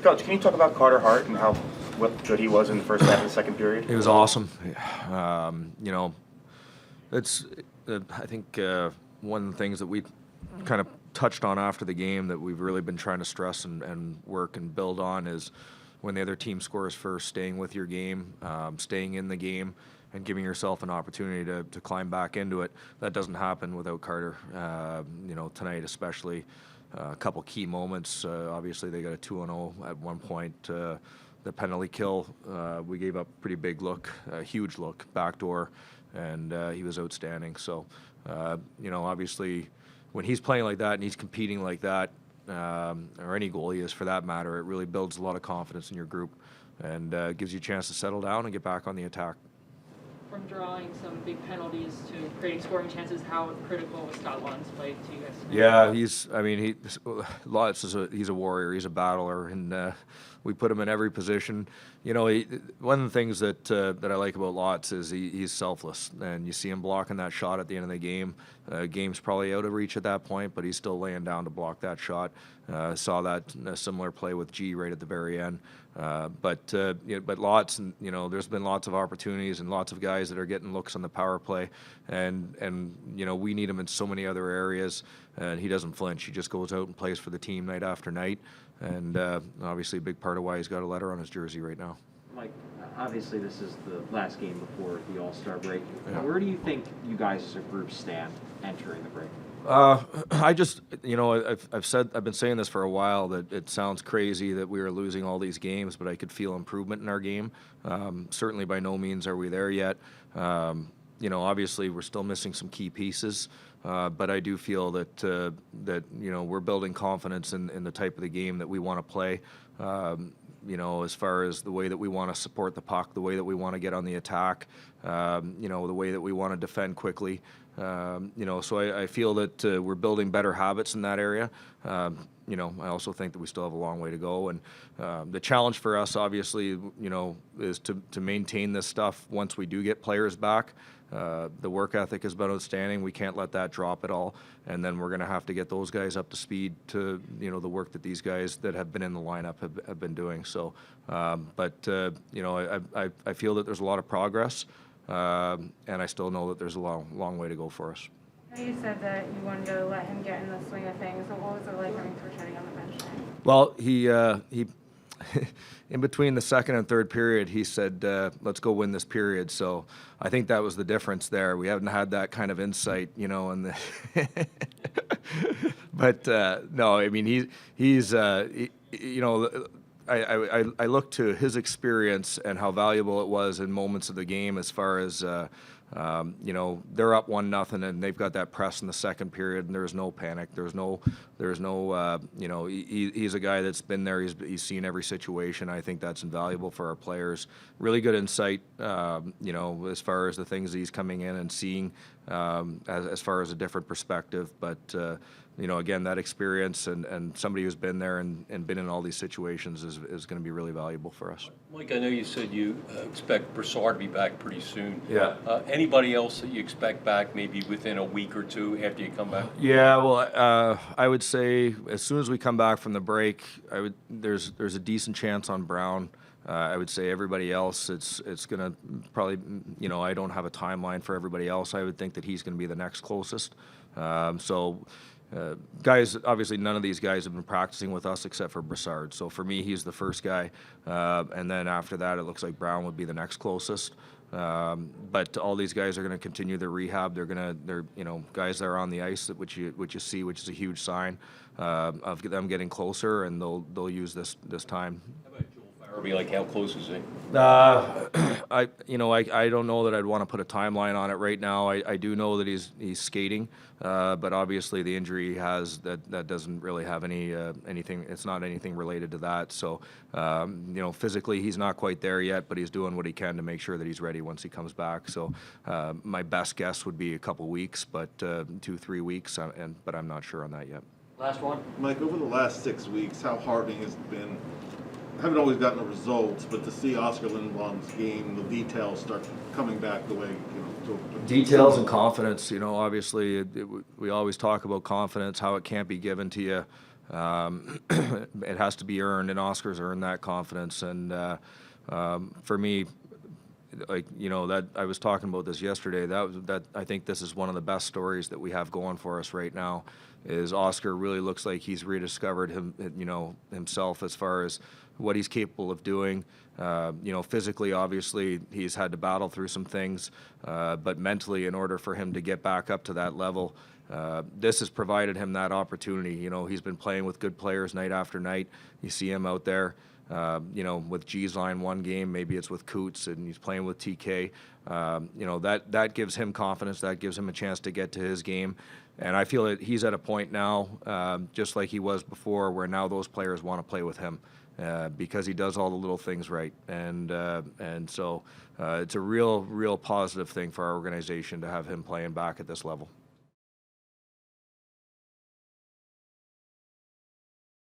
Coach, can you talk about Carter Hart and what good he was in the first half of the second period? He was awesome. It's I think one of the things that we kind of touched on after the game that we've really been trying to stress and work and build on is when the other team scores first, staying with your game, staying in the game, and giving yourself an opportunity to climb back into it. That doesn't happen without Carter. Tonight especially, a couple key moments. Obviously, they got a 2-0 at one point. The penalty kill, we gave up a pretty big look, a huge look, backdoor, and he was outstanding. So, obviously, when he's playing like that and he's competing like that, or any goalie is for that matter, it really builds a lot of confidence in your group and gives you a chance to settle down and get back on the attack. From drawing some big penalties to creating scoring chances, how critical was Scott Laughton's play to you guys tonight? Yeah, he's a warrior, he's a battler, and we put him in every position. One of the things that I like about Lots is he's selfless, and you see him blocking that shot at the end of the game. Game's probably out of reach at that point, but he's still laying down to block that shot. Saw that similar play with G right at the very end. But Lots, there's been lots of opportunities and lots of guys that are getting looks on the power play, and we need him in so many other areas, and he doesn't flinch. He just goes out and plays for the team night after night, and obviously a big part of why he's got a letter on his jersey right now. Mike, obviously this is the last game before the All-Star break. Yeah. Where do you think you guys as a group stand entering the break? I've been saying this for a while, that it sounds crazy that we are losing all these games, but I could feel improvement in our game. Certainly by no means are we there yet. Obviously we're still missing some key pieces, but I do feel that we're building confidence in the type of the game that we want to play. As far as the way that we want to support the puck, the way that we want to get on the attack, the way that we want to defend quickly. So I feel that we're building better habits in that area. I also think that we still have a long way to go. And the challenge for us, obviously, is to maintain this stuff once we do get players back. The work ethic has been outstanding. We can't let that drop at all. And then we're going to have to get those guys up to speed to, the work that these guys that have been in the lineup have been doing. So, I feel that there's a lot of progress. And I still know that there's a long way to go for us. You said that you wanted to let him get in the swing of things. So what was it like having Torchetti on the bench? Well, he in between the second and third period, he said, let's go win this period. So I think that was the difference there. We haven't had that kind of insight, but no, I mean, he's I look to his experience and how valuable it was in moments of the game as far as, they're up 1-0 and they've got that press in the second period and there's no panic. There's no, he's a guy that's been there. He's seen every situation. I think that's invaluable for our players. Really good insight, as far as the things he's coming in and seeing, as far as a different perspective. But, again, that experience and somebody who's been there and been in all these situations is going to be really valuable for us. Mike, I know you said you expect Brassard to be back pretty soon. Yeah. Anybody else that you expect back maybe within a week or two after you come back? Yeah, well, I would say as soon as we come back from the break, there's a decent chance on Brown. I would say everybody else, it's going to probably, I don't have a timeline for everybody else. I would think that he's going to be the next closest. Guys, obviously none of these guys have been practicing with us except for Brassard. So for me, he's the first guy. And then after that, it looks like Brown would be the next closest. But all these guys are going to continue their rehab. They're guys that are on the ice, which you see, which is a huge sign of them getting closer, and they'll use this time. How about Joel Farabee? Like, how close is he? I don't know that I'd want to put a timeline on it right now. I do know that he's skating, but obviously the injury he has that doesn't really have anything. It's not anything related to that. So physically he's not quite there yet, but he's doing what he can to make sure that he's ready once he comes back. So my best guess would be a couple weeks, but 2-3 weeks, but I'm not sure on that yet. Last one. Mike, over the last 6 weeks, how heartening has it been? I haven't always gotten the results, but to see Oscar Lindblom's game, the details start coming back the way, Details and confidence, obviously we always talk about confidence, how it can't be given to you. It has to be earned, and Oscar's earned that confidence. And for me, like, you know, that I was talking about this yesterday, that I think this is one of the best stories that we have going for us right now, is Oscar really looks like he's rediscovered himself as far as what he's capable of doing. You know, physically, obviously, he's had to battle through some things, but mentally, in order for him to get back up to that level, this has provided him that opportunity. You know, he's been playing with good players night after night. You see him out there. You know, with G's line one game, maybe it's with Coots, and he's playing with TK. You know, that gives him confidence. That gives him a chance to get to his game. And I feel that he's at a point now, just like he was before, where now those players want to play with him because he does all the little things right. And so it's a real positive thing for our organization to have him playing back at this level.